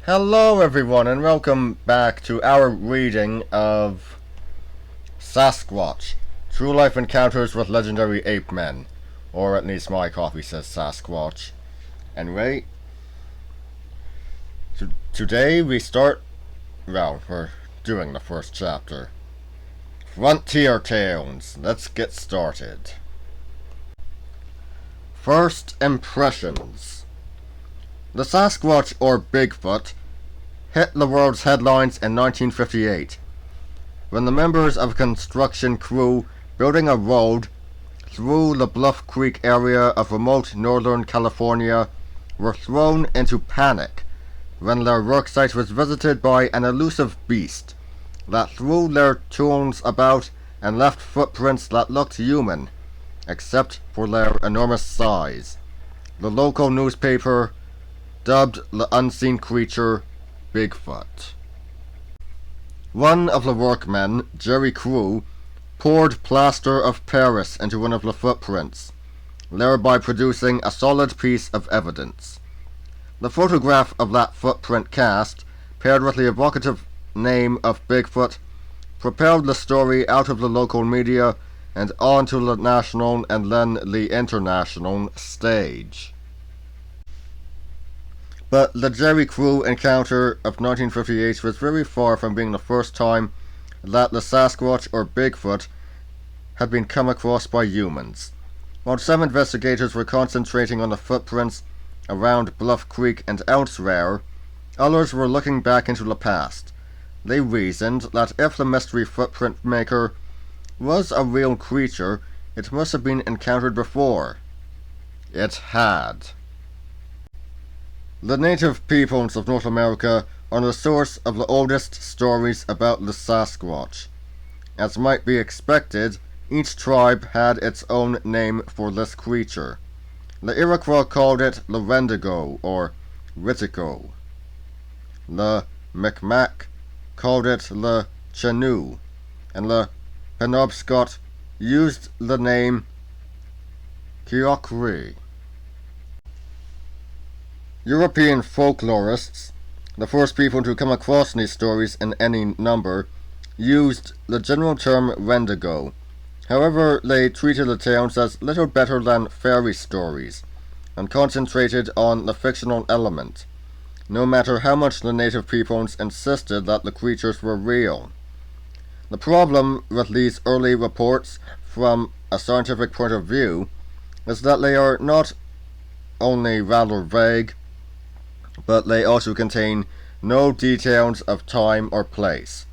Hello everyone and welcome back to our reading of Sasquatch, True Life Encounters with Legendary Ape Men. Or at least my copy says Sasquatch. Anyway, today we're doing the first chapter. Frontier Tales. Let's get started. First Impressions. The Sasquatch, or Bigfoot, hit the world's headlines in 1958, when the members of a construction crew building a road through the Bluff Creek area of remote northern California were thrown into panic when their worksite was visited by an elusive beast that threw their tools about and left footprints that looked human, except for their enormous size. The local newspaper dubbed the unseen creature Bigfoot. One of the workmen, Jerry Crew, poured plaster of Paris into one of the footprints, thereby producing a solid piece of evidence. The photograph of that footprint cast, paired with the evocative name of Bigfoot, propelled the story out of the local media and onto the national and then the international stage. But the Jerry Crew encounter of 1958 was very far from being the first time that the Sasquatch or Bigfoot had been come across by humans. While some investigators were concentrating on the footprints around Bluff Creek and elsewhere, others were looking back into the past. They reasoned that if the mystery footprint maker was a real creature, it must have been encountered before. It had. The native peoples of North America are the source of the oldest stories about the Sasquatch. As might be expected, each tribe had its own name for this creature. The Iroquois called it the Wendigo, or Witico. The Micmac called it the Chenoo, and the Penobscot used the name Kiokri. European folklorists, the first people to come across these stories in any number, used the general term Wendigo. However, they treated the tales as little better than fairy stories, and concentrated on the fictional element, no matter how much the native peoples insisted that the creatures were real. The problem with these early reports from a scientific point of view is that they are not only rather vague, but they also contain no details of time or place.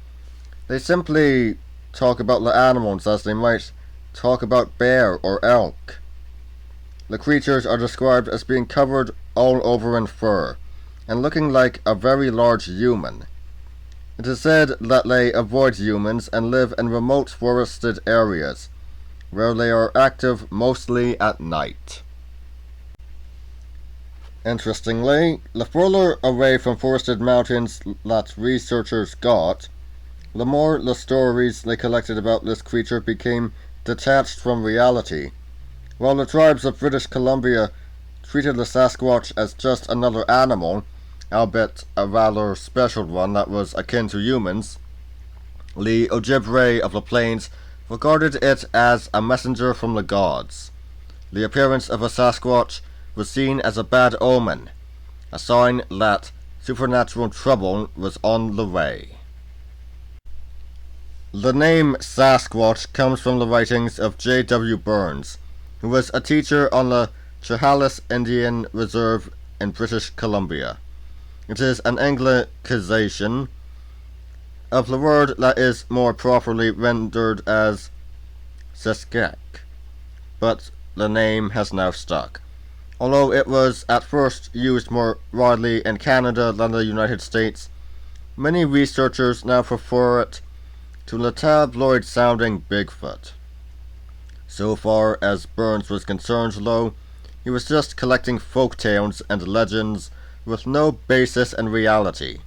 They simply talk about the animals as they might talk about bear or elk. The creatures are described as being covered all over in fur, and looking like a very large human. It is said that they avoid humans and live in remote forested areas, where they are active mostly at night. Interestingly, the further away from forested mountains that researchers got, the more the stories they collected about this creature became detached from reality. While the tribes of British Columbia treated the Sasquatch as just another animal, albeit a rather special one that was akin to humans, the Ojibwe of the plains regarded it as a messenger from the gods. The appearance of a Sasquatch was seen as a bad omen, a sign that supernatural trouble was on the way. The name Sasquatch comes from the writings of J.W. Burns, who was a teacher on the Chehalis Indian Reserve in British Columbia. It is an anglicization of the word that is more properly rendered as Sasquatch, but the name has now stuck. Although it was at first used more widely in Canada than the United States, many researchers now prefer it to the tabloid-sounding Bigfoot. So far as Burns was concerned, though, he was just collecting folk tales and legends with no basis in reality.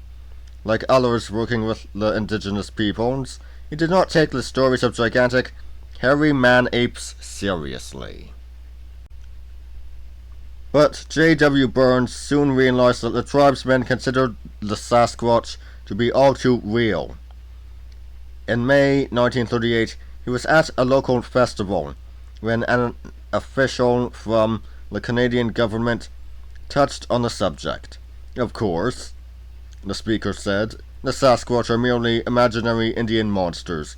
Like others working with the indigenous peoples, he did not take the stories of gigantic, hairy man-apes seriously. But J.W. Burns soon realized that the tribesmen considered the Sasquatch to be all too real. In May 1938, he was at a local festival when an official from the Canadian government touched on the subject. "Of course," the speaker said, "the Sasquatch are merely imaginary Indian monsters.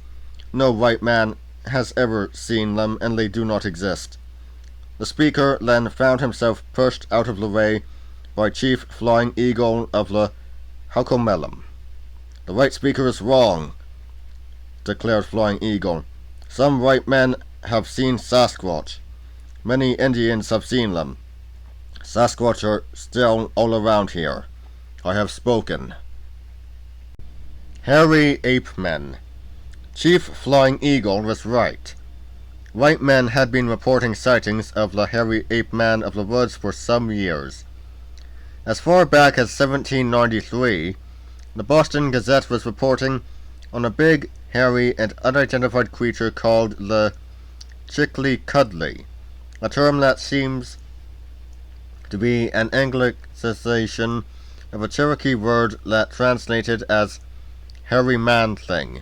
No white man has ever seen them, and they do not exist." The speaker then found himself pushed out of the way by Chief Flying Eagle of the Huckamelum. "The white speaker is wrong," declared Flying Eagle. "Some white men have seen Sasquatch. Many Indians have seen them. Sasquatch are still all around here. I have spoken." Hairy ape men. Chief Flying Eagle was right. White men had been reporting sightings of the hairy ape man of the woods for some years. As far back as 1793, the Boston Gazette was reporting on a big, hairy, and unidentified creature called the Chickly-Cuddly, a term that seems to be an anglicization of a Cherokee word that translated as hairy man thing.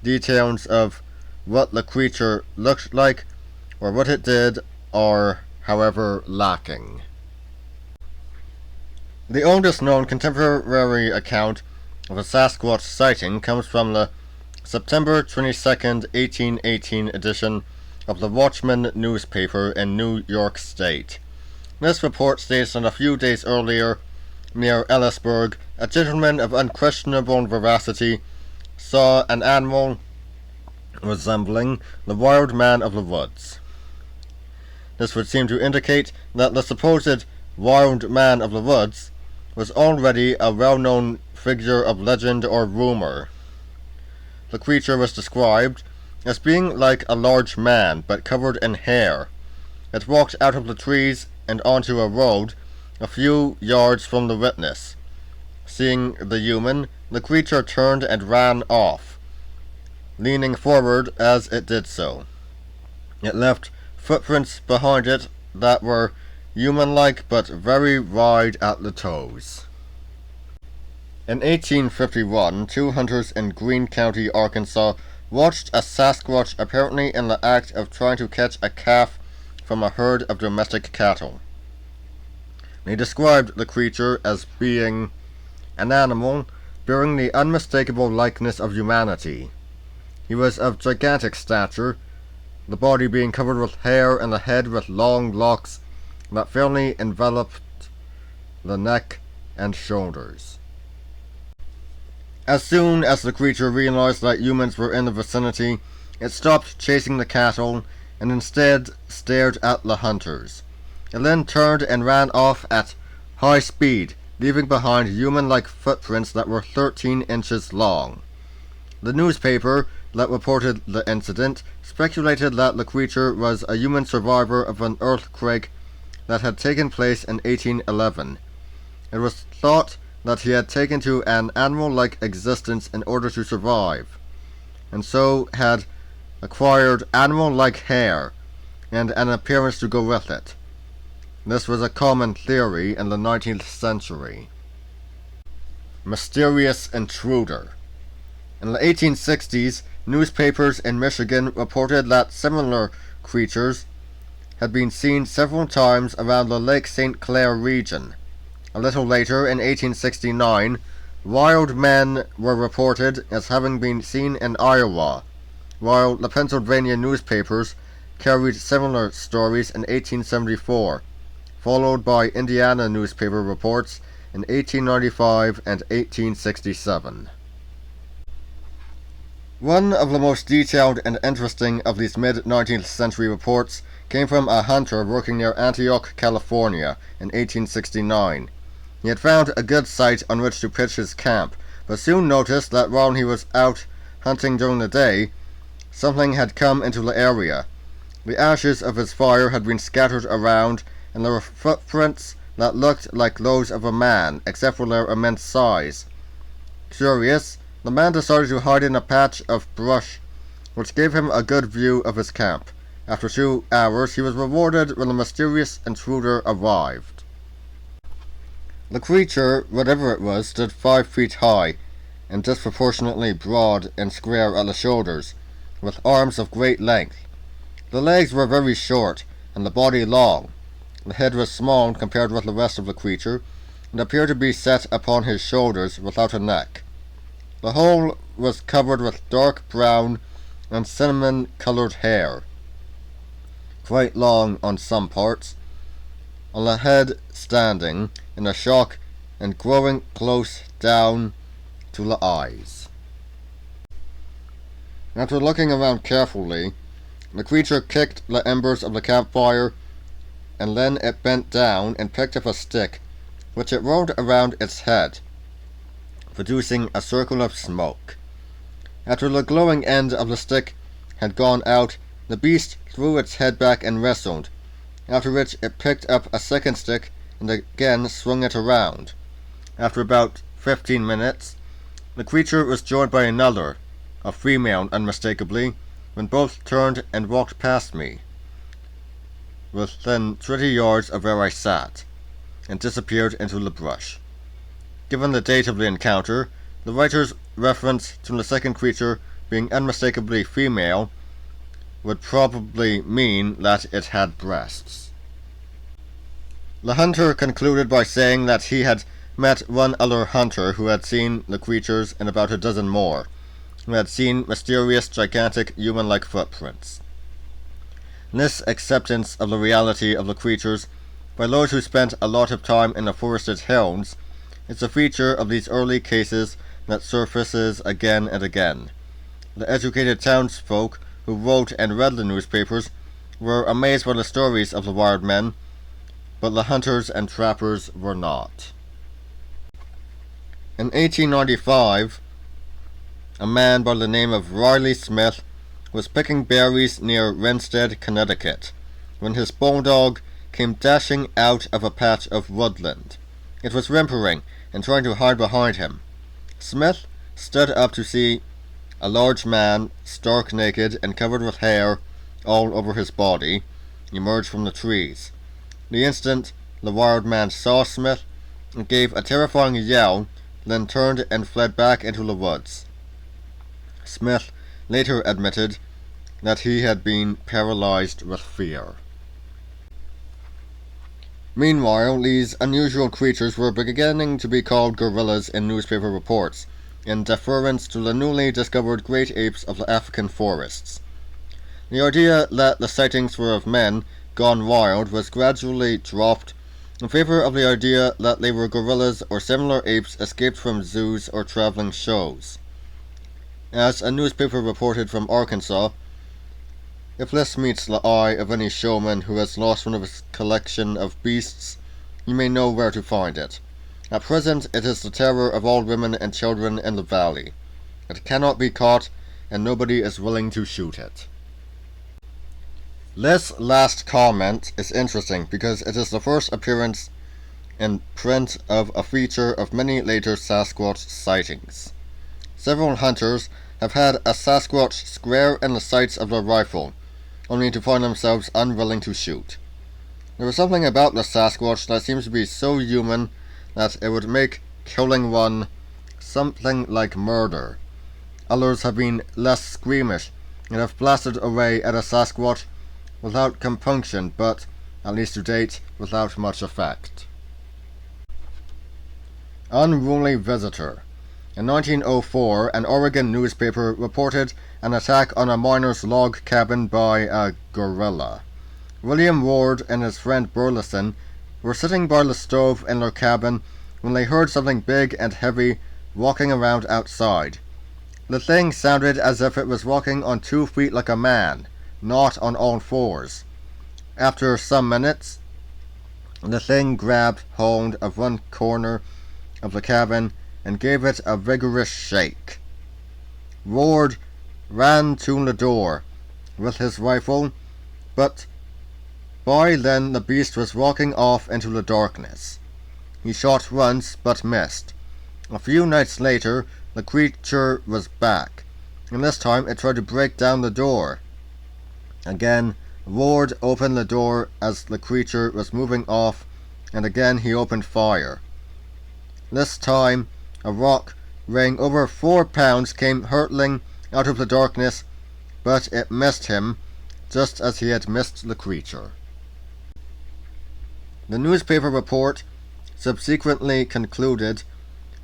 Details of what the creature looked like or what it did are, however, lacking. The oldest known contemporary account of a Sasquatch sighting comes from the September 22, 1818 edition of the Watchman newspaper in New York State. This report states that a few days earlier, near Ellisburg, a gentleman of unquestionable veracity saw an animal resembling the wild man of the woods. This would seem to indicate that the supposed wild man of the woods was already a well-known figure of legend or rumor. The creature was described as being like a large man, but covered in hair. It walked out of the trees and onto a road a few yards from the witness. Seeing the human, the creature turned and ran off, leaning forward as it did so. It left footprints behind it that were human-like but very wide at the toes. In 1851, two hunters in Greene County, Arkansas, watched a Sasquatch apparently in the act of trying to catch a calf from a herd of domestic cattle. They described the creature as being an animal bearing the unmistakable likeness of humanity. He was of gigantic stature, the body being covered with hair and the head with long locks that fairly enveloped the neck and shoulders. As soon as the creature realized that humans were in the vicinity, it stopped chasing the cattle and instead stared at the hunters. It then turned and ran off at high speed, leaving behind human-like footprints that were 13 inches long. The newspaper that reported the incident speculated that the creature was a human survivor of an earthquake that had taken place in 1811. It was thought that he had taken to an animal-like existence in order to survive, and so had acquired animal-like hair and an appearance to go with it. This was a common theory in the 19th century. Mysterious intruder. In the 1860s, newspapers in Michigan reported that similar creatures had been seen several times around the Lake St. Clair region. A little later, in 1869, wild men were reported as having been seen in Iowa, while the Pennsylvania newspapers carried similar stories in 1874, followed by Indiana newspaper reports in 1895 and 1867. One of the most detailed and interesting of these mid-19th century reports came from a hunter working near Antioch, California in 1869. He had found a good site on which to pitch his camp, but soon noticed that while he was out hunting during the day, something had come into the area. The ashes of his fire had been scattered around, and there were footprints that looked like those of a man, except for their immense size. Curious, the man decided to hide in a patch of brush, which gave him a good view of his camp. After 2 hours, he was rewarded when a mysterious intruder arrived. The creature, whatever it was, stood 5 feet high and disproportionately broad and square at the shoulders, with arms of great length. The legs were very short and the body long. The head was small compared with the rest of the creature, and appeared to be set upon his shoulders without a neck. The whole was covered with dark brown and cinnamon-coloured hair, quite long on some parts, on the head standing in a shock and growing close down to the eyes. After looking around carefully, the creature kicked the embers of the campfire, and then it bent down and picked up a stick, which it rolled around its head, producing a circle of smoke. After the glowing end of the stick had gone out, the beast threw its head back and wrestled, after which it picked up a second stick and again swung it around. After about 15 minutes, the creature was joined by another, a female unmistakably, when both turned and walked past me, within 20 yards of where I sat, and disappeared into the brush. Given the date of the encounter, the writer's reference to the second creature being unmistakably female would probably mean that it had breasts. The hunter concluded by saying that he had met one other hunter who had seen the creatures and about a dozen more, who had seen mysterious, gigantic, human-like footprints. This acceptance of the reality of the creatures by those who spent a lot of time in the forested hills is a feature of these early cases that surfaces again and again. The educated townsfolk who wrote and read the newspapers were amazed by the stories of the wild men, but the hunters and trappers were not. In 1895, a man by the name of Riley Smith was picking berries near Wrenstead, Connecticut, when his bulldog came dashing out of a patch of woodland. It was whimpering and trying to hide behind him. Smith stood up to see a large man, stark naked and covered with hair all over his body, emerge from the trees. The instant the wild man saw Smith and gave a terrifying yell, then turned and fled back into the woods. Smith later admitted that he had been paralyzed with fear. Meanwhile, these unusual creatures were beginning to be called gorillas in newspaper reports, in deference to the newly discovered great apes of the African forests. The idea that the sightings were of men gone wild was gradually dropped in favor of the idea that they were gorillas or similar apes escaped from zoos or traveling shows. As a newspaper reported from Arkansas, if this meets the eye of any showman who has lost one of his collection of beasts, you may know where to find it. At present it is the terror of all women and children in the valley. It cannot be caught, and nobody is willing to shoot it. This last comment is interesting because it is the first appearance in print of a feature of many later Sasquatch sightings. Several hunters have had a Sasquatch square in the sights of their rifle, only to find themselves unwilling to shoot. There is something about the Sasquatch that seems to be so human that it would make killing one something like murder. Others have been less squeamish and have blasted away at a Sasquatch without compunction, but, at least to date, without much effect. Unruly visitor. In 1904, an Oregon newspaper reported an attack on a miner's log cabin by a gorilla. William Ward and his friend Burleson were sitting by the stove in their cabin when they heard something big and heavy walking around outside. The thing sounded as if it was walking on 2 feet like a man, not on all fours. After some minutes, the thing grabbed hold of one corner of the cabin and gave it a vigorous shake. Ward ran to the door with his rifle, but by then the beast was walking off into the darkness. He shot once, but missed. A few nights later, the creature was back, and this time it tried to break down the door. Again, Ward opened the door as the creature was moving off, and again he opened fire. This time, a rock weighing over 4 pounds came hurtling out of the darkness, but it missed him, just as he had missed the creature. The newspaper report subsequently concluded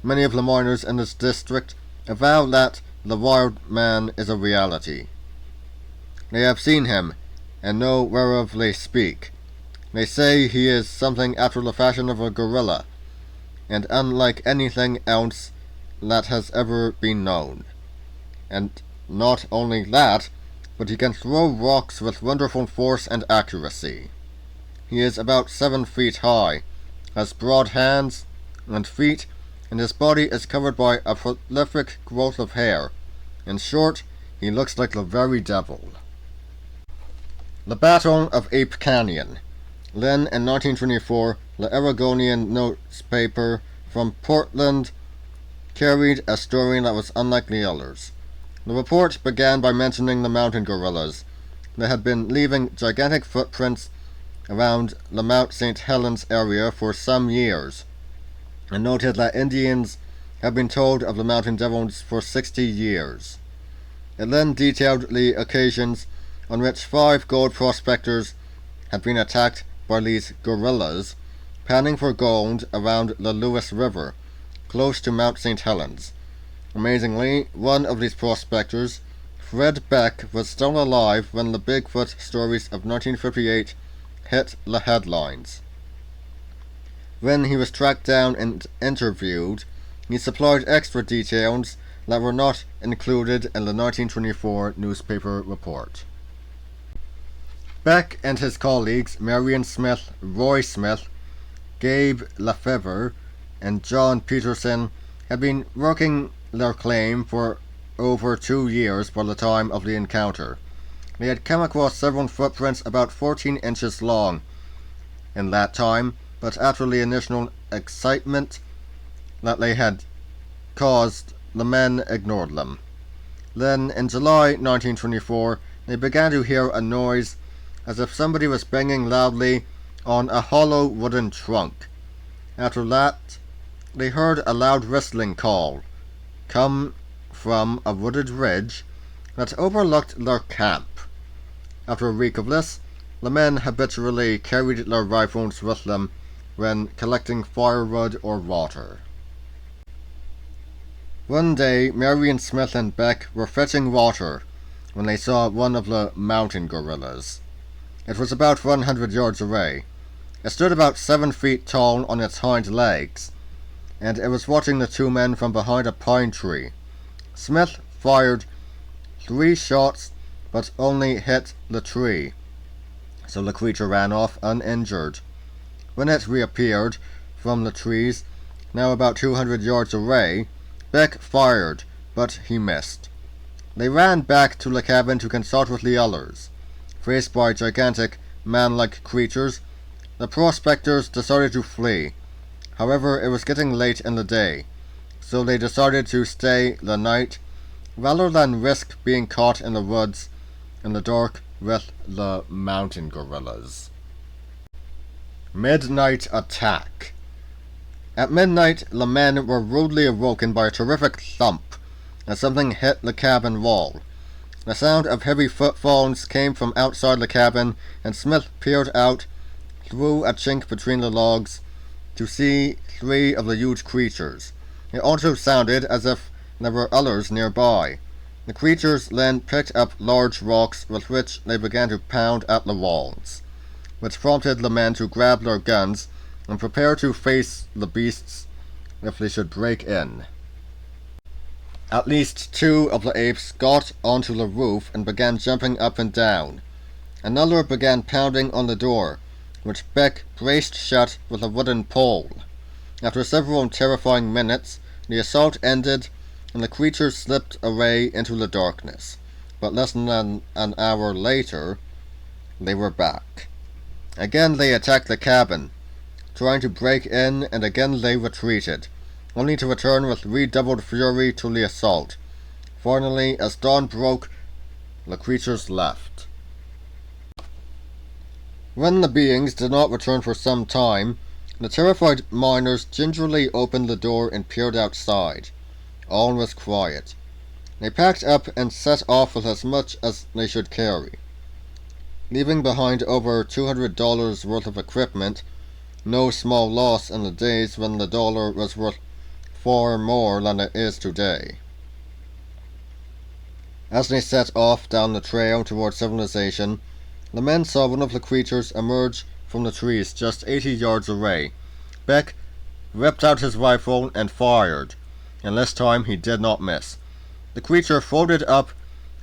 many of the miners in this district avow that the wild man is a reality. They have seen him, and know whereof they speak. They say he is something after the fashion of a gorilla, and unlike anything else that has ever been known. And not only that, but he can throw rocks with wonderful force and accuracy. He is about 7 feet high, has broad hands and feet, and his body is covered by a prolific growth of hair. In short, he looks like the very devil. The Battle of Ape Canyon. Then, in 1924, the Oregonian newspaper from Portland carried a story that was unlike the others. The report began by mentioning the mountain gorillas. They had been leaving gigantic footprints around the Mount St. Helens area for some years, and noted that Indians had been told of the mountain devils for 60 years. It then detailed the occasions on which 5 gold prospectors had been attacked by these gorillas, panning for gold around the Lewis River, close to Mount St. Helens. Amazingly, one of these prospectors, Fred Beck, was still alive when the Bigfoot stories of 1958 hit the headlines. When he was tracked down and interviewed, he supplied extra details that were not included in the 1924 newspaper report. Beck and his colleagues, Marion Smith, Roy Smith, Gabe Lefevre, and John Peterson, had been working their claim for over 2 years by the time of the encounter. They had come across several footprints about 14 inches long in that time, but after the initial excitement that they had caused, the men ignored them. Then, in July 1924, they began to hear a noise as if somebody was banging loudly on a hollow wooden trunk. After that, they heard a loud whistling call come from a wooded ridge that overlooked their camp. After a week of this, the men habitually carried their rifles with them when collecting firewood or water. One day, Marion Smith and Beck were fetching water when they saw one of the mountain gorillas. It was about 100 yards away. It stood about 7 feet tall on its hind legs, and it was watching the 2 men from behind a pine tree. Smith fired 3 shots, but only hit the tree, so the creature ran off uninjured. When it reappeared from the trees, now about 200 yards away, Beck fired, but he missed. They ran back to the cabin to consult with the others. Faced by gigantic, man-like creatures, the prospectors decided to flee. However, it was getting late in the day, so they decided to stay the night rather than risk being caught in the woods in the dark with the mountain gorillas. Midnight attack. At midnight, the men were rudely awoken by a terrific thump as something hit the cabin wall. The sound of heavy footfalls came from outside the cabin, and Smith peered out through a chink between the logs to see 3 of the huge creatures. It also sounded as if there were others nearby. The creatures then picked up large rocks with which they began to pound at the walls, which prompted the men to grab their guns and prepare to face the beasts if they should break in. At least 2 of the apes got onto the roof and began jumping up and down. Another began pounding on the door, which Beck braced shut with a wooden pole. After several terrifying minutes, the assault ended and the creatures slipped away into the darkness. But less than an hour later, they were back. Again they attacked the cabin, trying to break in, and again they retreated, only to return with redoubled fury to the assault. Finally, as dawn broke, the creatures left. When the beings did not return for some time, the terrified miners gingerly opened the door and peered outside. All was quiet. They packed up and set off with as much as they should carry, leaving behind over $200 worth of equipment, no small loss in the days when the dollar was worth far more than it is today. As they set off down the trail toward civilization, the men saw one of the creatures emerge from the trees just 80 yards away. Beck whipped out his rifle and fired, and this time he did not miss. The creature folded up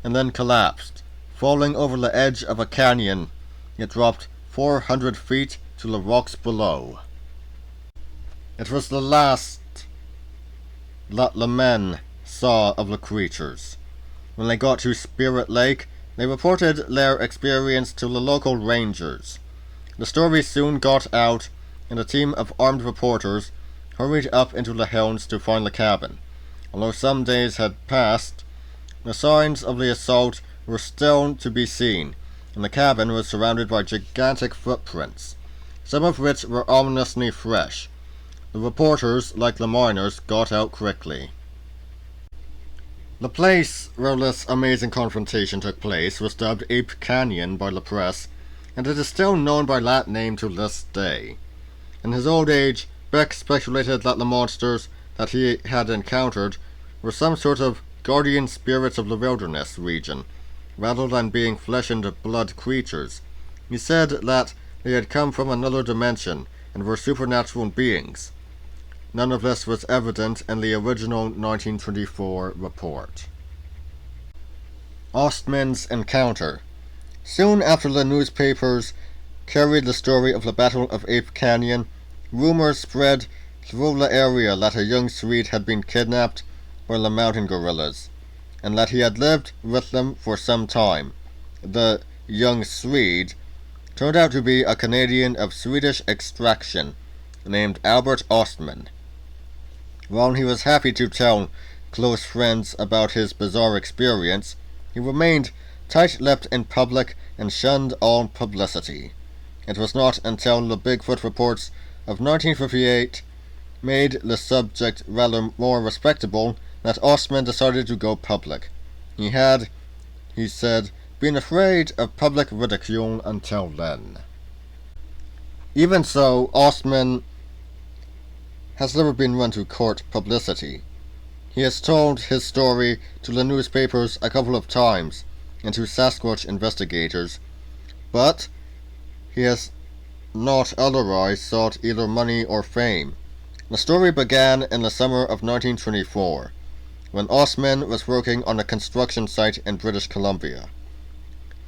and then collapsed, falling over the edge of a canyon. It dropped 400 feet to the rocks below. It was the last that the men saw of the creatures. When they got to Spirit Lake, they reported their experience to the local rangers. The story soon got out, and a team of armed reporters hurried up into the hills to find the cabin. Although some days had passed, the signs of the assault were still to be seen, and the cabin was surrounded by gigantic footprints, some of which were ominously fresh. The reporters, like the miners, got out quickly. The place where this amazing confrontation took place was dubbed Ape Canyon by the press, and it is still known by that name to this day. In his old age, Beck speculated that the monsters that he had encountered were some sort of guardian spirits of the wilderness region, rather than being flesh and blood creatures. He said that they had come from another dimension and were supernatural beings. None of this was evident in the original 1924 report. Ostman's encounter. Soon after the newspapers carried the story of the Battle of Ape Canyon, rumors spread through the area that a young Swede had been kidnapped by the mountain gorillas, and that he had lived with them for some time. The young Swede turned out to be a Canadian of Swedish extraction named Albert Ostman. While he was happy to tell close friends about his bizarre experience, he remained tight-lipped in public and shunned all publicity. It was not until the Bigfoot reports of 1958 made the subject rather more respectable that Ostman decided to go public. He had, he said, been afraid of public ridicule until then. Even so, Ostman has never been one to court publicity. He has told his story to the newspapers a couple of times and to Sasquatch investigators, but he has not otherwise sought either money or fame. The story began in the summer of 1924, when Ostman was working on a construction site in British Columbia.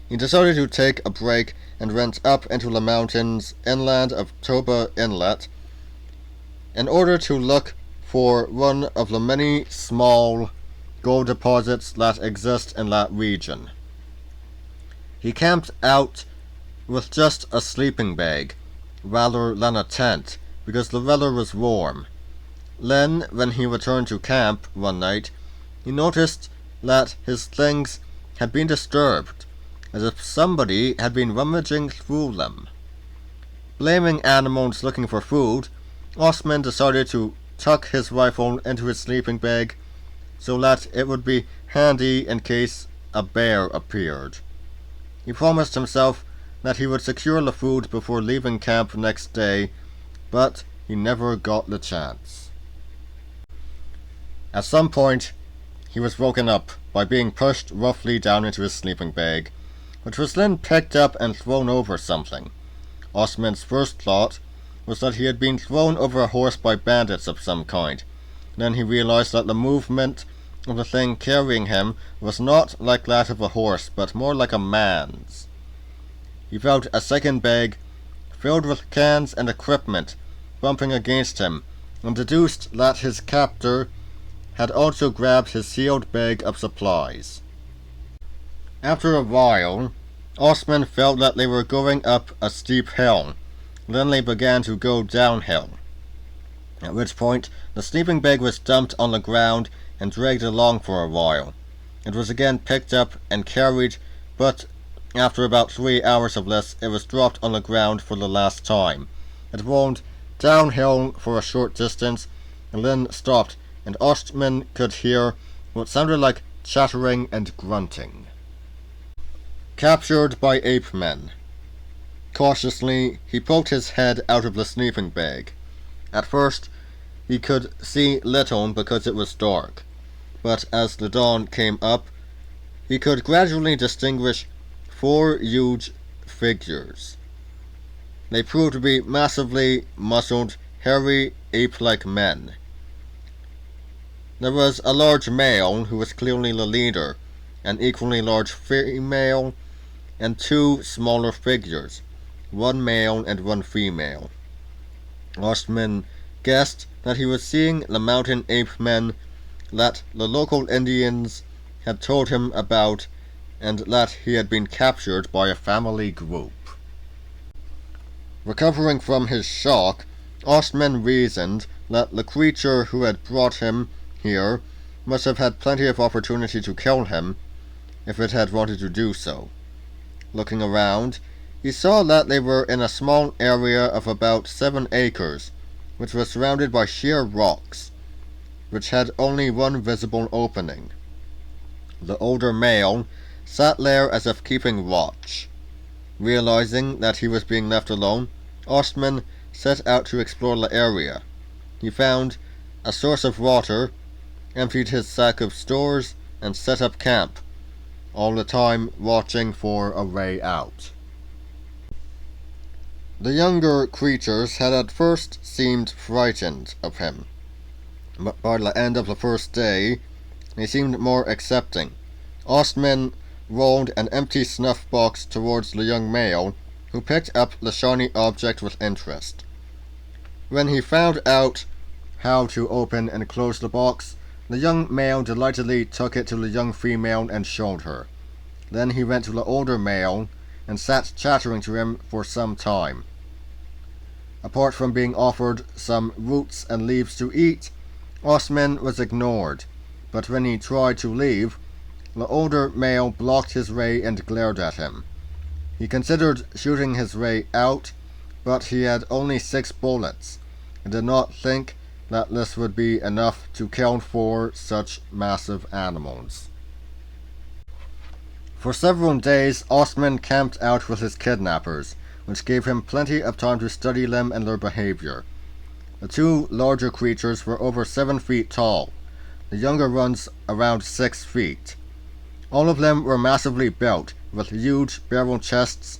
He decided to take a break and went up into the mountains inland of Toba Inlet in order to look for one of the many small gold deposits that exist in that region. He camped out with just a sleeping bag, rather than a tent, because the weather was warm. Then, when he returned to camp one night, he noticed that his things had been disturbed, as if somebody had been rummaging through them. Blaming animals looking for food, Ostman decided to tuck his rifle into his sleeping bag so that it would be handy in case a bear appeared. He promised himself that he would secure the food before leaving camp next day, but he never got the chance. At some point, he was woken up by being pushed roughly down into his sleeping bag, which was then picked up and thrown over something. Ostman's first thought was that he had been thrown over a horse by bandits of some kind. Then he realized that the movement of the thing carrying him was not like that of a horse, but more like a man's. He felt a second bag filled with cans and equipment bumping against him, and deduced that his captor had also grabbed his sealed bag of supplies. After a while, Ostman felt that they were going up a steep hill. Then they began to go downhill, at which point the sleeping bag was dumped on the ground and dragged along for a while. It was again picked up and carried, but After about 3 hours of this, it was dropped on the ground for the last time. It rolled downhill for a short distance and then stopped, and Ostman could hear what sounded like chattering and grunting. Captured by ape men. Cautiously, he poked his head out of the sleeping bag. At first, he could see little because it was dark, but as the dawn came up, he could gradually distinguish 4 huge figures. They proved to be massively muscled, hairy, ape-like men. There was a large male who was clearly the leader, an equally large female, and 2 smaller figures, 1 male and 1 female. Ostman guessed that he was seeing the mountain ape men that the local Indians had told him about, and that he had been captured by a family group. Recovering from his shock, Ostman reasoned that the creature who had brought him here must have had plenty of opportunity to kill him if it had wanted to do so. Looking around, he saw that they were in a small area of about 7 acres, which was surrounded by sheer rocks, which had only one visible opening. The older male sat there as if keeping watch. Realizing that he was being left alone, Ostman set out to explore the area. He found a source of water, emptied his sack of stores, and set up camp, all the time watching for a way out. The younger creatures had at first seemed frightened of him, but by the end of the first day, they seemed more accepting. Ostman rolled an empty snuff box towards the young male, who picked up the shiny object with interest. When he found out how to open and close the box, the young male delightedly took it to the young female and showed her. Then he went to the older male and sat chattering to him for some time. Apart from being offered some roots and leaves to eat, Ostman was ignored, but when he tried to leave, the older male blocked his ray and glared at him. He considered shooting his ray out, but he had only 6 bullets, and did not think that this would be enough to kill 4 such massive animals. For several days, Ostman camped out with his kidnappers, which gave him plenty of time to study them and their behavior. The 2 larger creatures were over 7 feet tall, the younger ones around 6 feet. All of them were massively built, with huge barrel chests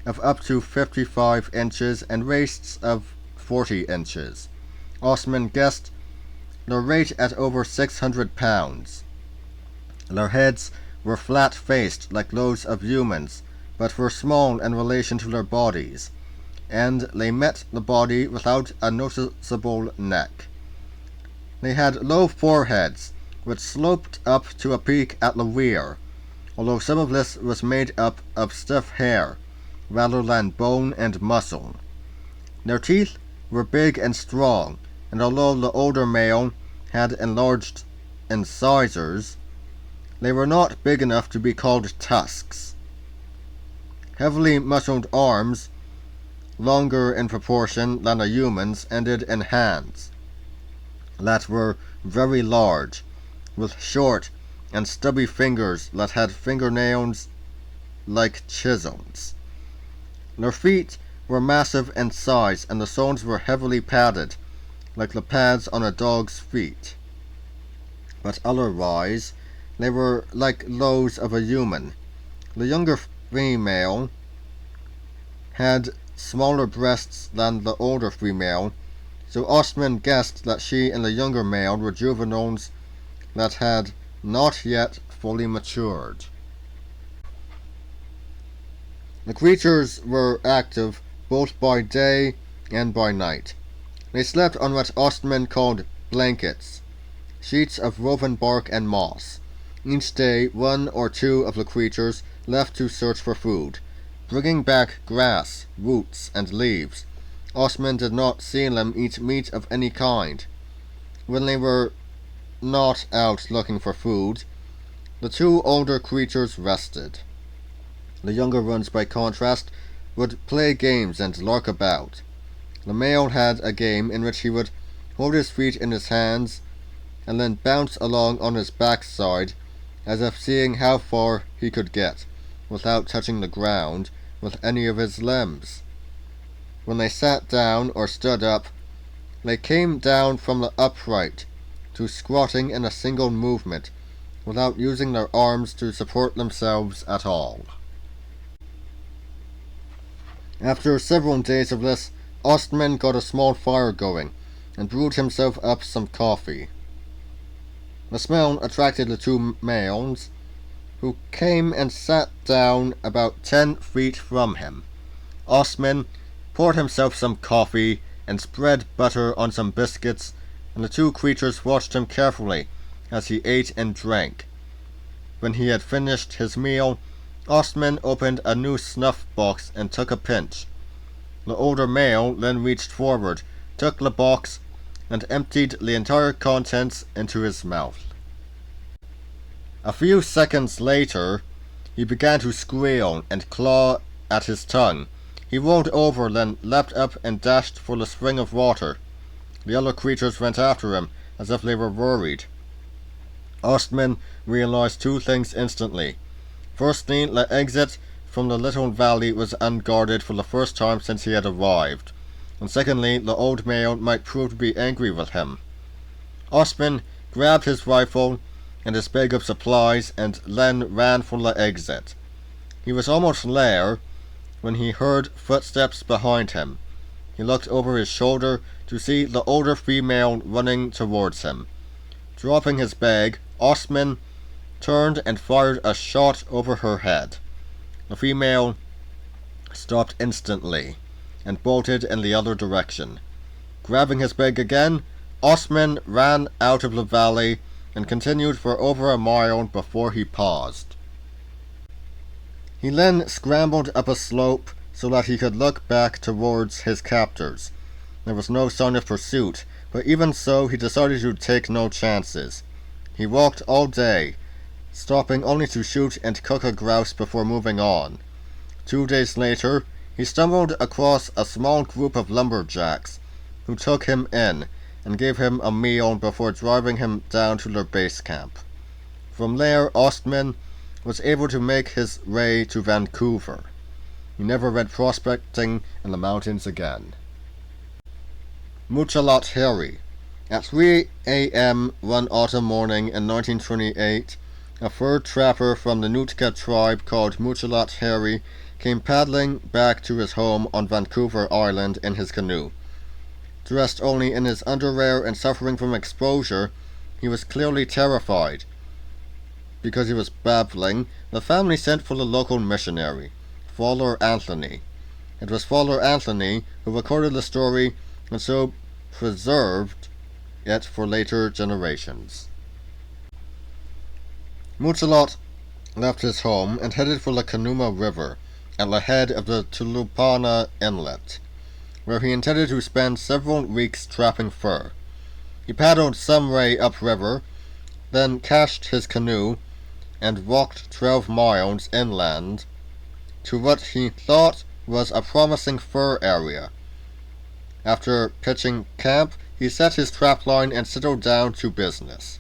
of up to 55 inches and waists of 40 inches. Ostman guessed their weight at over 600 pounds. Their heads were flat-faced like those of humans, but were small in relation to their bodies, and they met the body without a noticeable neck. They had low foreheads, which sloped up to a peak at the rear, although some of this was made up of stiff hair, rather than bone and muscle. Their teeth were big and strong, and although the older male had enlarged incisors, they were not big enough to be called tusks. Heavily muscled arms, longer in proportion than a human's, ended in hands that were very large, with short and stubby fingers that had fingernails like chisels. Their feet were massive in size, and the soles were heavily padded, like the pads on a dog's feet. But otherwise, they were like those of a human. The younger female had smaller breasts than the older female, so Ostman guessed that she and the younger male were juveniles that had not yet fully matured. The creatures were active both by day and by night. They slept on what Ostman called blankets, sheets of woven bark and moss. Each day, 1 or 2 of the creatures left to search for food, bringing back grass, roots, and leaves. Ostman did not see them eat meat of any kind. When they were not out looking for food, the 2 older creatures rested. The younger ones, by contrast, would play games and lark about. The male had a game in which he would hold his feet in his hands and then bounce along on his backside as if seeing how far he could get without touching the ground with any of his limbs. When they sat down or stood up, they came down from the upright to squatting in a single movement without using their arms to support themselves at all. After several days of this, Ostman got a small fire going and brewed himself up some coffee. The smell attracted the two males, who came and sat down about 10 feet from him. Ostman poured himself some coffee and spread butter on some biscuits, and the two creatures watched him carefully as he ate and drank. When he had finished his meal, Ostman opened a new snuff box and took a pinch. The older male then reached forward, took the box, and emptied the entire contents into his mouth. A few seconds later, he began to squeal and claw at his tongue. He rolled over, then leapt up and dashed for the spring of water. The other creatures went after him, as if they were worried. Ostman realized two things instantly. Firstly, the exit from the little valley was unguarded for the first time since he had arrived, and secondly, the old male might prove to be angry with him. Ostman grabbed his rifle and his bag of supplies and then ran for the exit. He was almost there when he heard footsteps behind him. He looked over his shoulder to see the older female running towards him. Dropping his bag, Ostman turned and fired a shot over her head. The female stopped instantly and bolted in the other direction. Grabbing his bag again, Ostman ran out of the valley and continued for over a mile before he paused. He then scrambled up a slope so that he could look back towards his captors. There was no sign of pursuit, but even so he decided to take no chances. He walked all day, stopping only to shoot and cook a grouse before moving on. 2 days later, he stumbled across a small group of lumberjacks, who took him in and gave him a meal before driving him down to their base camp. From there, Ostman was able to make his way to Vancouver. He never went prospecting in the mountains again. Muchalat Harry. At 3 a.m. one autumn morning in 1928, a fur trapper from the Nootka tribe called Muchalat Harry came paddling back to his home on Vancouver Island in his canoe. Dressed only in his underwear and suffering from exposure, he was clearly terrified. Because he was babbling, the family sent for the local missionary, Father Anthony. It was Father Anthony who recorded the story and so preserved it for later generations. Muchalat left his home and headed for the Kanuma River at the head of the Tulupana Inlet, where he intended to spend several weeks trapping fur. He paddled some way upriver, then cached his canoe and walked 12 miles inland to what he thought was a promising fur area. After pitching camp, he set his trapline and settled down to business.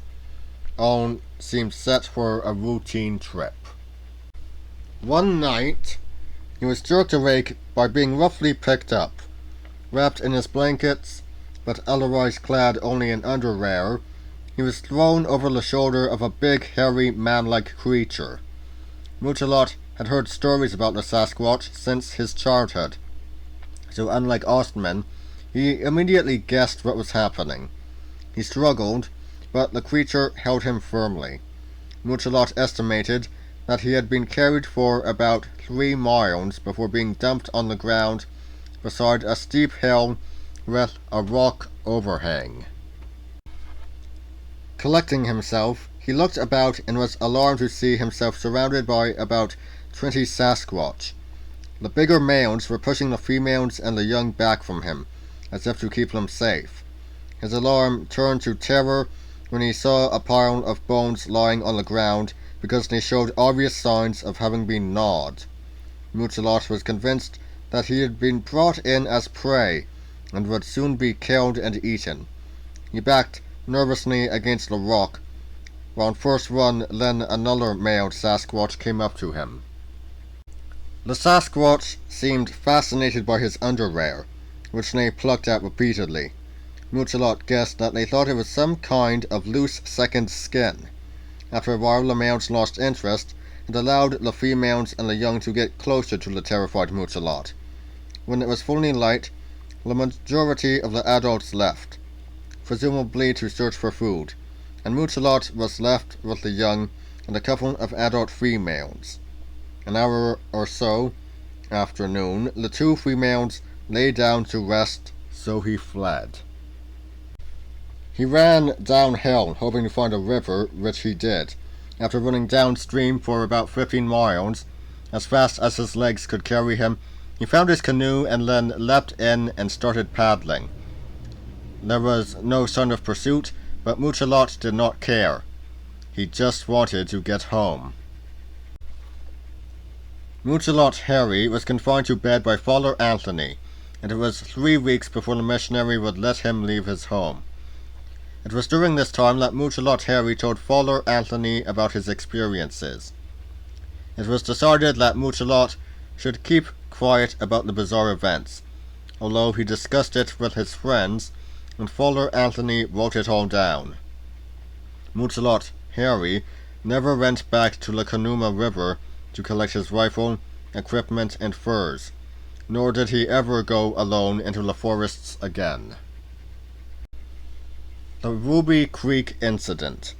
All seemed set for a routine trip. One night, he was jerked awake by being roughly picked up. Wrapped in his blankets, but otherwise clad only in underwear, he was thrown over the shoulder of a big, hairy, man-like creature. Muchalat had heard stories about the Sasquatch since his childhood, so unlike Ostman, he immediately guessed what was happening. He struggled, but the creature held him firmly. Muchalat estimated that he had been carried for about 3 miles before being dumped on the ground beside a steep hill with a rock overhang. Collecting himself, he looked about and was alarmed to see himself surrounded by about 20 Sasquatch. The bigger males were pushing the females and the young back from him, as if to keep them safe. His alarm turned to terror when he saw a pile of bones lying on the ground because they showed obvious signs of having been gnawed. Mucilot was convinced that he had been brought in as prey and would soon be killed and eaten. He backed nervously against a rock, while first one, then another male Sasquatch came up to him. The Sasquatch seemed fascinated by his underwear, which they plucked at repeatedly. Mucilot guessed that they thought it was some kind of loose second skin. After a while, the males lost interest and allowed the females and the young to get closer to the terrified Mucilot. When it was fully light, the majority of the adults left, presumably to search for food, and Mucilot was left with the young and a couple of adult females. An hour or so after noon, the two females lay down to rest, so he fled. He ran downhill, hoping to find a river, which he did. After running downstream for about 15 miles, as fast as his legs could carry him, he found his canoe and then leapt in and started paddling. There was no sign of pursuit, but Mucilot did not care. He just wanted to get home. Mucilot Harry was confined to bed by Father Anthony, and it was 3 weeks before the missionary would let him leave his home. It was during this time that Mucilot Harry told Father Anthony about his experiences. It was decided that Mucilot should keep quiet about the bizarre events, although he discussed it with his friends, and Father Anthony wrote it all down. Mucilot Harry never went back to the Kanuma River to collect his rifle, equipment, and furs, nor did he ever go alone into the forests again. The Ruby Creek Incident.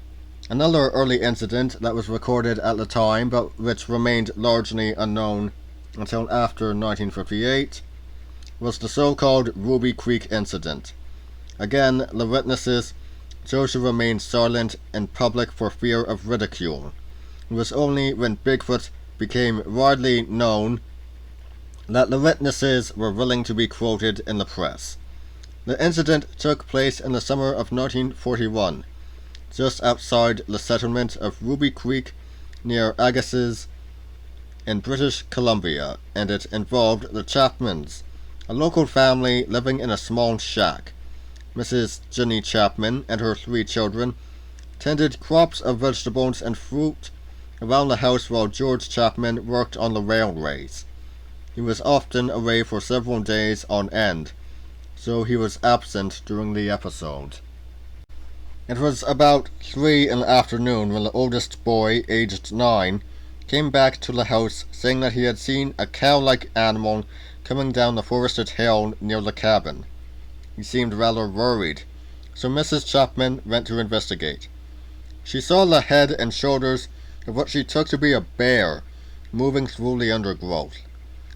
Another early incident that was recorded at the time, but which remained largely unknown until after 1958, was the so-called Ruby Creek Incident. Again, the witnesses chose to remain silent in public for fear of ridicule. It was only when Bigfoot became widely known that the witnesses were willing to be quoted in the press. The incident took place in the summer of 1941, just outside the settlement of Ruby Creek near Agassiz in British Columbia, and it involved the Chapmans, a local family living in a small shack. Mrs. Jenny Chapman and her 3 children tended crops of vegetables and fruit around the house while George Chapman worked on the railways. He was often away for several days on end, so he was absent during the episode. It was about 3 in the afternoon when the oldest boy, aged 9, came back to the house saying that he had seen a cow-like animal coming down the forested hill near the cabin. He seemed rather worried, so Mrs. Chapman went to investigate. She saw the head and shoulders of what she took to be a bear moving through the undergrowth,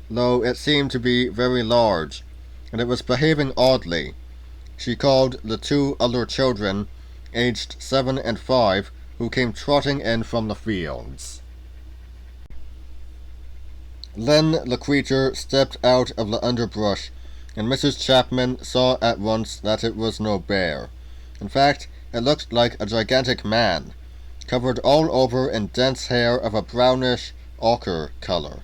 though it seemed to be very large, and it was behaving oddly. She called the 2 other children, aged 7 and 5, who came trotting in from the fields. Then the creature stepped out of the underbrush, and Mrs. Chapman saw at once that it was no bear. In fact, it looked like a gigantic man, covered all over in dense hair of a brownish ochre color.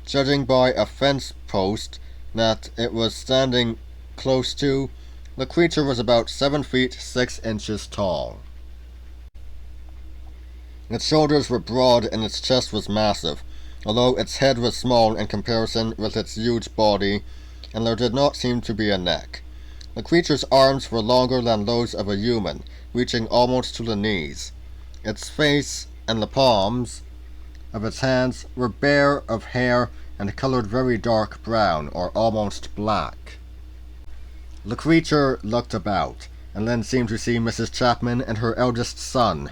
Judging by a fence post that it was standing close to, the creature was about 7 feet 6 inches tall. Its shoulders were broad and its chest was massive, although its head was small in comparison with its huge body, and there did not seem to be a neck. The creature's arms were longer than those of a human, reaching almost to the knees. Its face and the palms of its hands were bare of hair and colored very dark brown or almost black. The creature looked about, and then seemed to see Mrs. Chapman and her eldest son.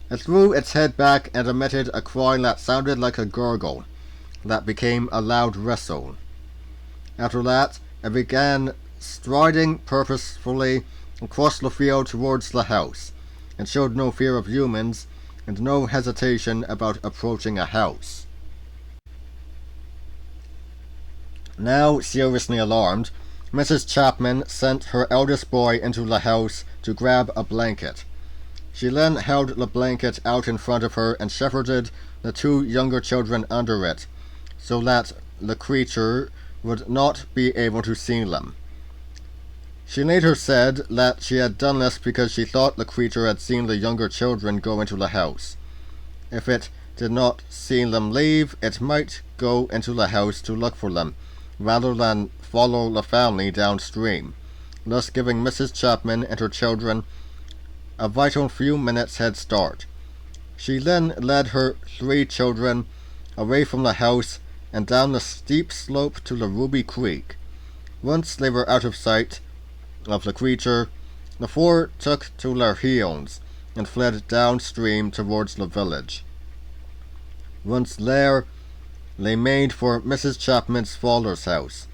It threw its head back and emitted a cry that sounded like a gurgle, that became a loud whistle. After that, it began striding purposefully across the field towards the house. It showed no fear of humans, and no hesitation about approaching a house. Now seriously alarmed, Mrs. Chapman sent her eldest boy into the house to grab a blanket. She then held the blanket out in front of her and shepherded the 2 younger children under it, so that the creature would not be able to see them. She later said that she had done this because she thought the creature had seen the younger children go into the house. If it did not see them leave, it might go into the house to look for them, rather than follow the family downstream, thus giving Mrs. Chapman and her children a vital few minutes head start. She then led her 3 children away from the house and down the steep slope to the Ruby Creek. Once they were out of sight of the creature, the 4 took to their heels and fled downstream towards the village. Once there, they made for Mrs. Chapman's father's house,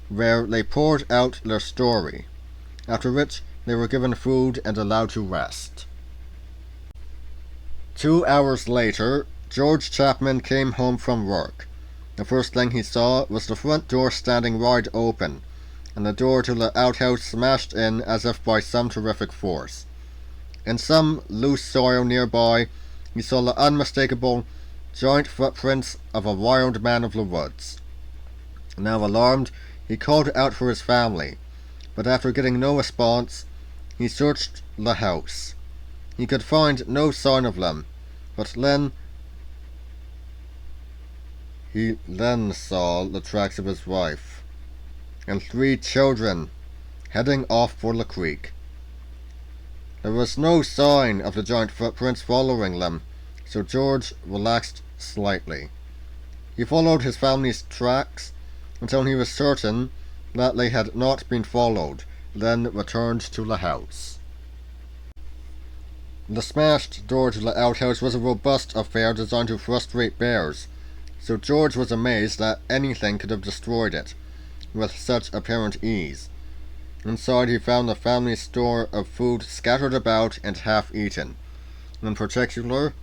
where they poured out their story, after which they were given food and allowed to rest. 2 hours later, George Chapman came home from work. The first thing he saw was the front door standing wide open, and the door to the outhouse smashed in as if by some terrific force. In some loose soil nearby, he saw the unmistakable joint footprints of a wild man of the woods. Now alarmed, he called out for his family, but after getting no response, he searched the house. He could find no sign of them, but he then saw the tracks of his wife and 3 children heading off for the creek. There was no sign of the giant footprints following them, so George relaxed slightly. He followed his family's tracks until he was certain that they had not been followed, then returned to the house. The smashed door to the outhouse was a robust affair designed to frustrate bears, so George was amazed that anything could have destroyed it with such apparent ease. Inside he found the family's store of food scattered about and half-eaten. In particular,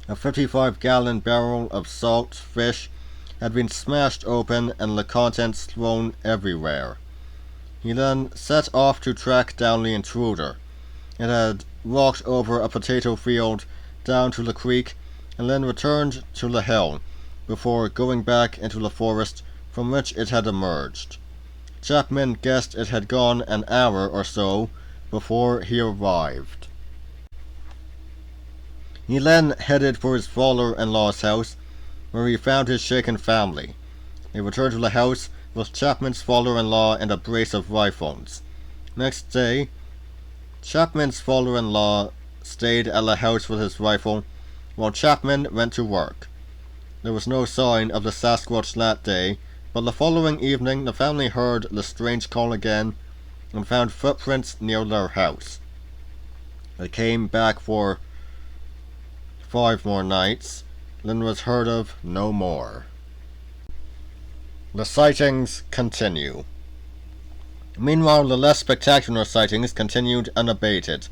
a 55-gallon barrel of salt fish had been smashed open and the contents thrown everywhere. He then set off to track down the intruder. It had walked over a potato field down to the creek and then returned to the hill before going back into the forest from which it had emerged. Chapman guessed it had gone an hour or so before he arrived. He then headed for his father-in-law's house, where he found his shaken family. They returned to the house with Chapman's father-in-law and a brace of rifles. Next day, Chapman's father-in-law stayed at the house with his rifle, while Chapman went to work. There was no sign of the Sasquatch that day, but the following evening the family heard the strange call again and found footprints near their house. They came back for 5 more nights, then was heard of no more. The sightings continue. Meanwhile, the less spectacular sightings continued unabated.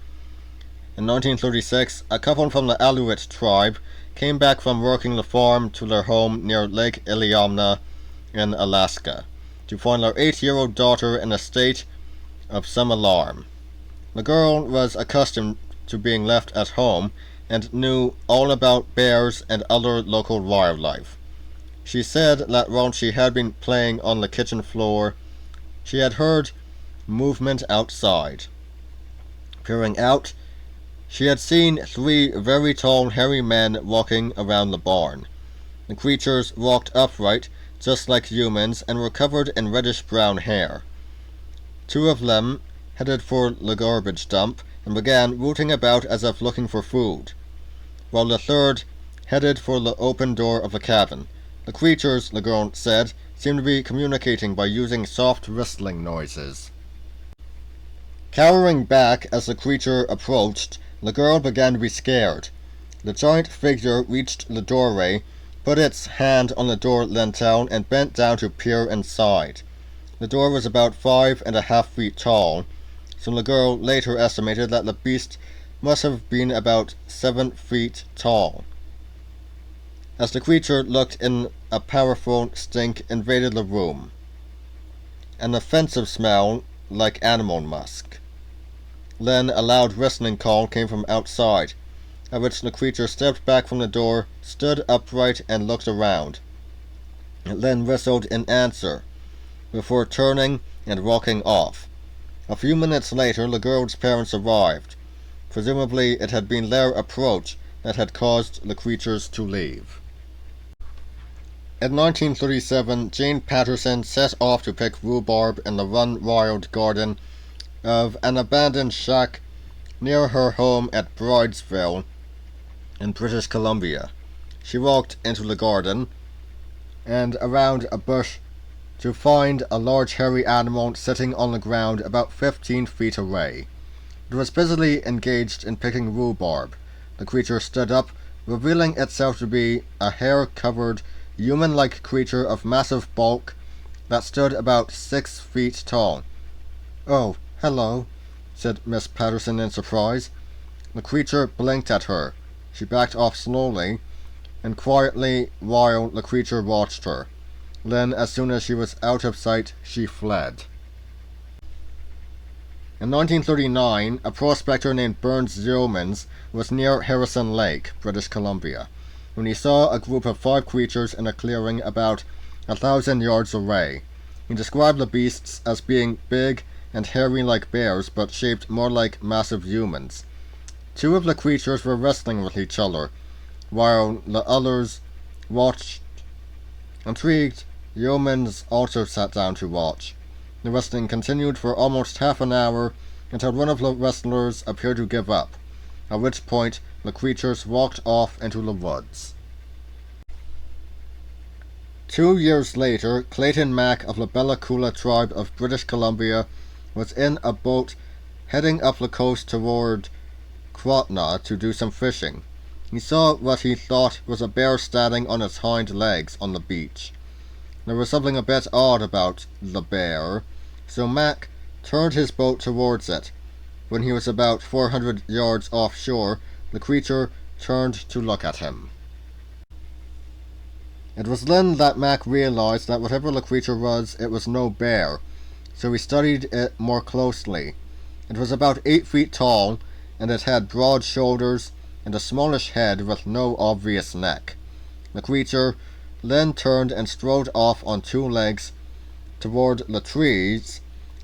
In 1936, a couple from the Aleut tribe came back from working the farm to their home near Lake Iliamna in Alaska to find their 8-year-old daughter in a state of some alarm. The girl was accustomed to being left at home and knew all about bears and other local wildlife. She said that while she had been playing on the kitchen floor, she had heard movement outside. Peering out, she had seen 3 very tall, hairy men walking around the barn. The creatures walked upright, just like humans, and were covered in reddish-brown hair. 2 of them headed for the garbage dump and began rooting about as if looking for food, while the 3rd headed for the open door of the cabin. The creatures, the girl said, seemed to be communicating by using soft whistling noises. Cowering back as the creature approached, the girl began to be scared. The giant figure reached the doorway, put its hand on the door lintel, and bent down to peer inside. The door was about 5.5 feet tall, so the girl later estimated that the beast must have been about 7 feet tall. As the creature looked in, a powerful stink invaded the room, an offensive smell like animal musk. Then a loud whistling call came from outside, at which the creature stepped back from the door, stood upright, and looked around. It then whistled in answer, before turning and walking off. A few minutes later, the girl's parents arrived. Presumably, it had been their approach that had caused the creatures to leave. In 1937, Jane Patterson set off to pick rhubarb in the Run Wild garden of an abandoned shack near her home at Bridesville in British Columbia. She walked into the garden and around a bush to find a large hairy animal sitting on the ground about 15 feet away. It was busily engaged in picking rhubarb. The creature stood up, revealing itself to be a hair-covered, human-like creature of massive bulk that stood about 6 feet tall. "Oh, hello," said Miss Patterson in surprise. The creature blinked at her. She backed off slowly and quietly while the creature watched her. Then, as soon as she was out of sight, she fled. In 1939, a prospector named Burns Yeomans was near Harrison Lake, British Columbia, when he saw a group of 5 creatures in a clearing about 1,000 yards away. He described the beasts as being big and hairy like bears, but shaped more like massive humans. 2 of the creatures were wrestling with each other, while the others watched. Intrigued, Yeomans also sat down to watch. The wrestling continued for almost half an hour until one of the wrestlers appeared to give up, at which point the creatures walked off into the woods. 2 years later, Clayton Mack of the Bella Coola tribe of British Columbia was in a boat heading up the coast toward Krotna to do some fishing. He saw what he thought was a bear standing on its hind legs on the beach. There was something a bit odd about the bear, so Mack turned his boat towards it. When he was about 400 yards offshore, the creature turned to look at him. It was then that Mack realized that whatever the creature was, it was no bear, so he studied it more closely. It was about 8 feet tall, and it had broad shoulders and a smallish head with no obvious neck. The creature then turned and strode off on 2 legs toward the trees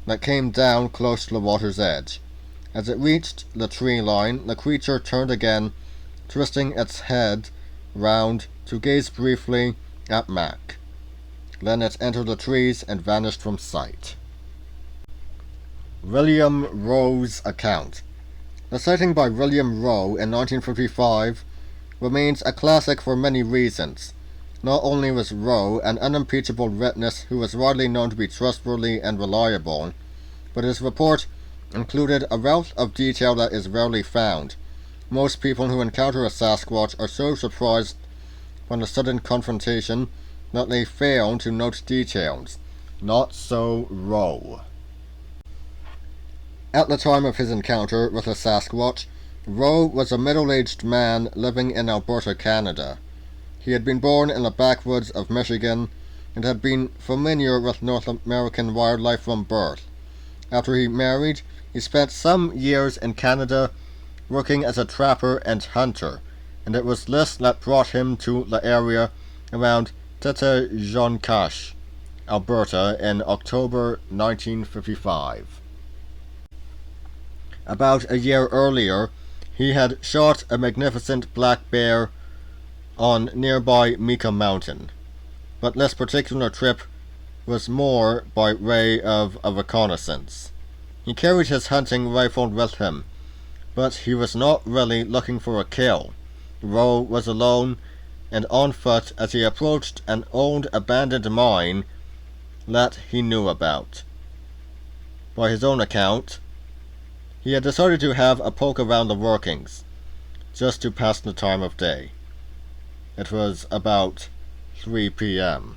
that came down close to the water's edge. As it reached the tree line, the creature turned again, twisting its head round to gaze briefly at Mack. Then it entered the trees and vanished from sight. William Roe's account. The sighting by William Roe in 1955 remains a classic for many reasons. Not only was Roe an unimpeachable witness who was widely known to be trustworthy and reliable, but his report included a wealth of detail that is rarely found. Most people who encounter a Sasquatch are so surprised when a sudden confrontation that they fail to note details. Not so Roe. At the time of his encounter with a Sasquatch, Roe was a middle-aged man living in Alberta, Canada. He had been born in the backwoods of Michigan and had been familiar with North American wildlife from birth. After he married, he spent some years in Canada working as a trapper and hunter, and it was this that brought him to the area around Tete-Jean-Cache, Alberta, in October 1955. About a year earlier, he had shot a magnificent black bear on nearby Mika Mountain, but this particular trip was more by way of a reconnaissance. He carried his hunting rifle with him, but he was not really looking for a kill. Roe was alone and on foot as he approached an old abandoned mine that he knew about. By his own account, he had decided to have a poke around the workings, just to pass the time of day. It was about 3 p.m.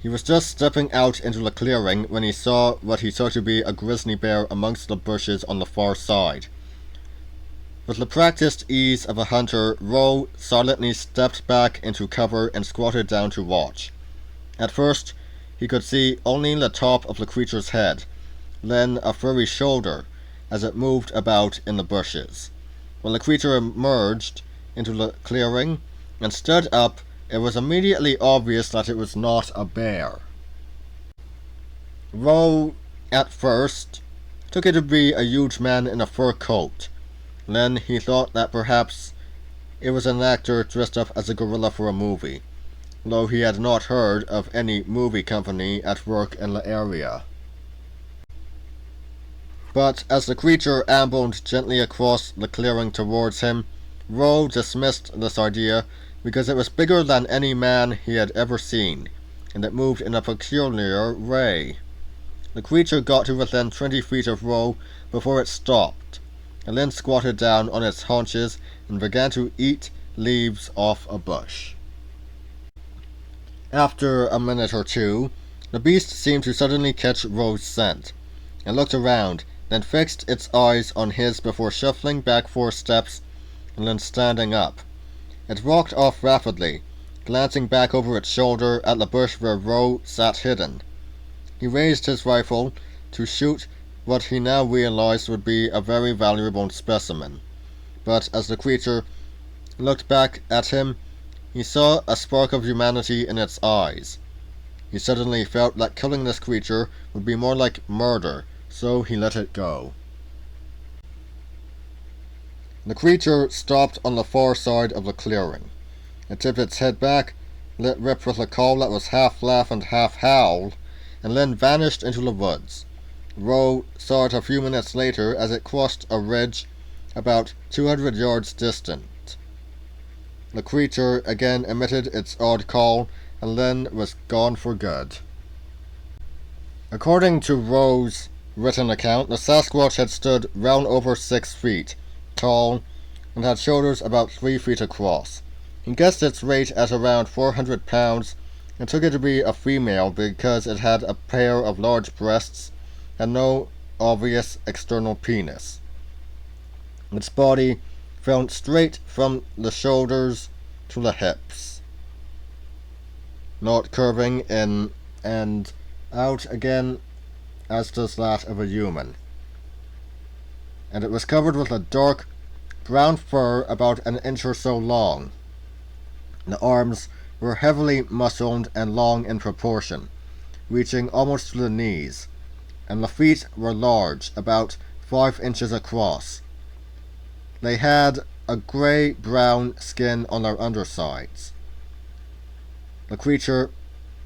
He was just stepping out into the clearing when he saw what he took to be a grizzly bear amongst the bushes on the far side. With the practiced ease of a hunter, Roe silently stepped back into cover and squatted down to watch. At first, he could see only the top of the creature's head, then a furry shoulder as it moved about in the bushes. When the creature emerged into the clearing and stood up it was immediately obvious that it was not a bear. Rowe, at first, took it to be a huge man in a fur coat. Then he thought that perhaps it was an actor dressed up as a gorilla for a movie, though he had not heard of any movie company at work in the area. But as the creature ambled gently across the clearing towards him, Rowe dismissed this idea because it was bigger than any man he had ever seen, and it moved in a peculiar way. The creature got to within 20 feet of Rowe before it stopped, and then squatted down on its haunches and began to eat leaves off a bush. After a minute or two, the beast seemed to suddenly catch Rowe's scent, and looked around, then fixed its eyes on his before shuffling back 4 steps and then standing up. It walked off rapidly, glancing back over its shoulder at the bush where Rowe sat hidden. He raised his rifle to shoot what he now realized would be a very valuable specimen, but as the creature looked back at him, he saw a spark of humanity in its eyes. He suddenly felt that killing this creature would be more like murder, so he let it go. The creature stopped on the far side of the clearing. It tipped its head back, let rip with a call that was half laugh and half howl, and then vanished into the woods. Rowe saw it a few minutes later as it crossed a ridge about 200 yards distant. The creature again emitted its odd call and then was gone for good. According to Rowe's written account, the Sasquatch had stood round over 6 feet tall and had shoulders about 3 feet across. He guessed its weight at around 400 pounds and took it to be a female because it had a pair of large breasts and no obvious external penis. Its body fell straight from the shoulders to the hips, not curving in and out again as does that of a human. And it was covered with a dark brown fur about an inch or so long. The arms were heavily muscled and long in proportion, reaching almost to the knees, and the feet were large, about 5 inches across. They had a grey-brown skin on their undersides. The creature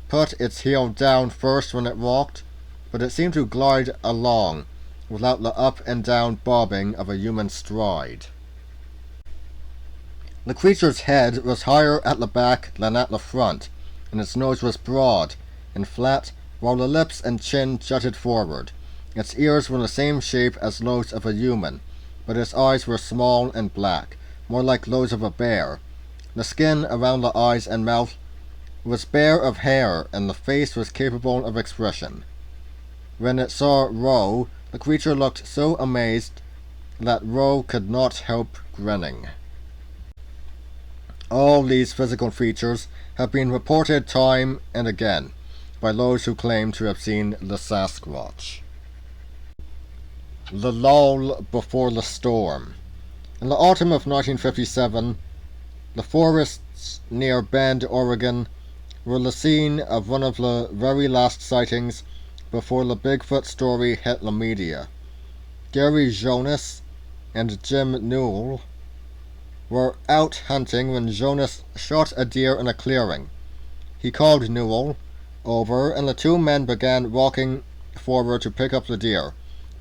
put its heel down first when it walked, but it seemed to glide along without the up and down bobbing of a human stride. The creature's head was higher at the back than at the front, and its nose was broad and flat, while the lips and chin jutted forward. Its ears were the same shape as those of a human, but its eyes were small and black, more like those of a bear. The skin around the eyes and mouth was bare of hair, and the face was capable of expression. When it saw Rowe, the creature looked so amazed that Rowe could not help grinning. All these physical features have been reported time and again by those who claim to have seen the Sasquatch. The lull before the storm. In the autumn of 1957, the forests near Bend, Oregon, were the scene of one of the very last sightings before the Bigfoot story hit the media. Gary Jonas and Jim Newell were out hunting when Jonas shot a deer in a clearing. He called Newell over, and the 2 men began walking forward to pick up the deer,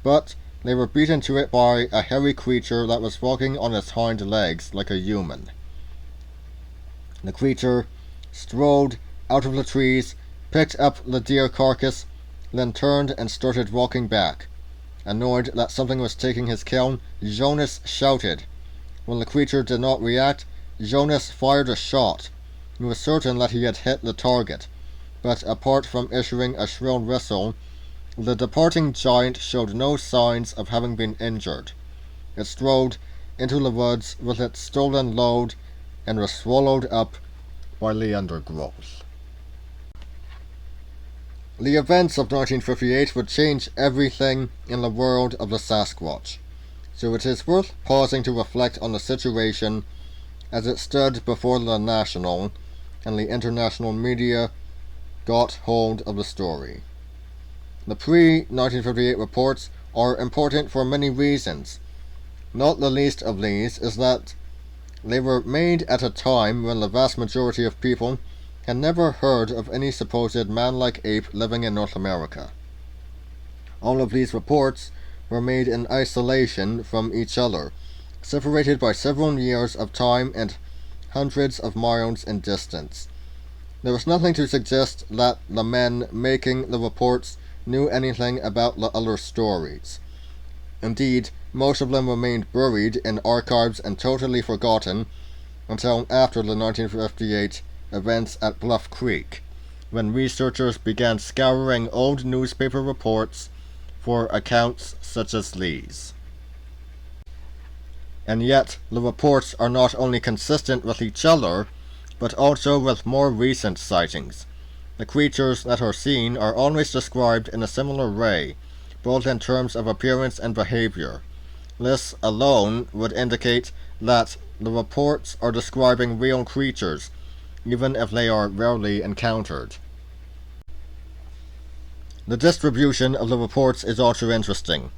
but they were beaten to it by a hairy creature that was walking on its hind legs like a human. The creature strode out of the trees, picked up the deer carcass, then turned and started walking back. Annoyed that something was taking his kill, Jonas shouted. When the creature did not react, Jonas fired a shot. He was certain that he had hit the target, but apart from issuing a shrill whistle, the departing giant showed no signs of having been injured. It strode into the woods with its stolen load and was swallowed up by the undergrowth. The events of 1958 would change everything in the world of the Sasquatch, so it is worth pausing to reflect on the situation as it stood before the National and the international media got hold of the story. The pre-1958 reports are important for many reasons. Not the least of these is that they were made at a time when the vast majority of people had never heard of any supposed man-like ape living in North America. All of these reports were made in isolation from each other, separated by several years of time and hundreds of miles in distance. There was nothing to suggest that the men making the reports knew anything about the other stories. Indeed, most of them remained buried in archives and totally forgotten until after the 1958 events at Bluff Creek, when researchers began scouring old newspaper reports for accounts such as these. And yet, the reports are not only consistent with each other, but also with more recent sightings. The creatures that are seen are always described in a similar way, both in terms of appearance and behavior. This alone would indicate that the reports are describing real creatures, even if they are rarely encountered. The distribution of the reports is also interesting.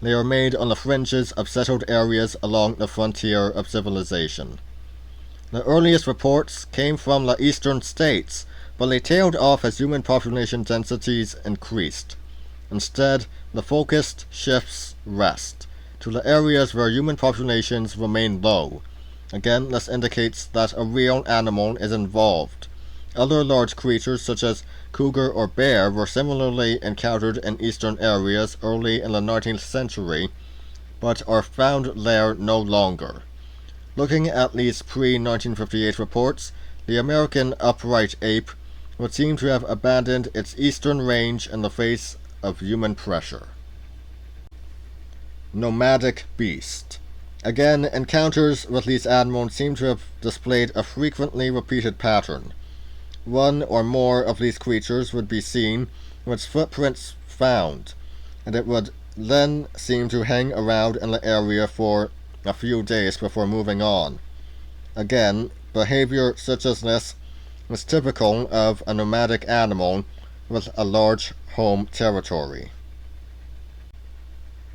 They are made on the fringes of settled areas along the frontier of civilization. The earliest reports came from the eastern states, but they tailed off as human population densities increased. Instead, the focus shifts west, to the areas where human populations remain low. Again, this indicates that a real animal is involved. Other large creatures such as cougar or bear were similarly encountered in eastern areas early in the 19th century, but are found there no longer. Looking at these pre-1958 reports, the American upright ape would seem to have abandoned its eastern range in the face of human pressure. Nomadic beast. Again, encounters with these animals seem to have displayed a frequently repeated pattern. One or more of these creatures would be seen with footprints found, and it would then seem to hang around in the area for a few days before moving on. Again, behavior such as this was typical of a nomadic animal with a large home territory.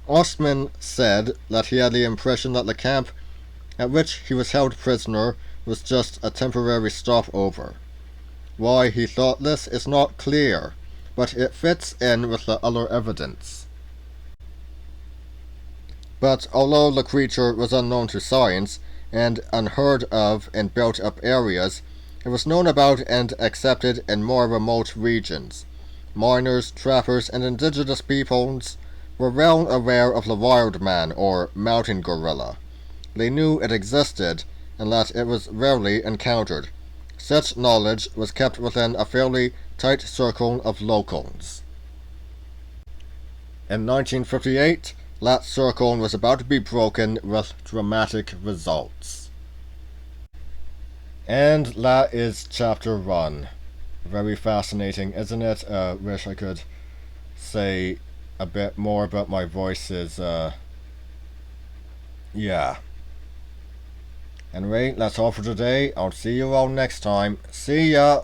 Ostman said that he had the impression that the camp at which he was held prisoner was just a temporary stopover. Why he thought this is not clear, but it fits in with the other evidence. But although the creature was unknown to science and unheard of in built-up areas, it was known about and accepted in more remote regions. Miners, trappers, and indigenous peoples were well aware of the wild man or mountain gorilla. They knew it existed and that it was rarely encountered. Such knowledge was kept within a fairly tight circle of locals. In 1958, that circle was about to be broken with dramatic results. And that is Chapter 1. Very fascinating, isn't it? Wish I could say a bit more, but my voice is, yeah. Anyway, that's all for today. I'll see you all next time. See ya!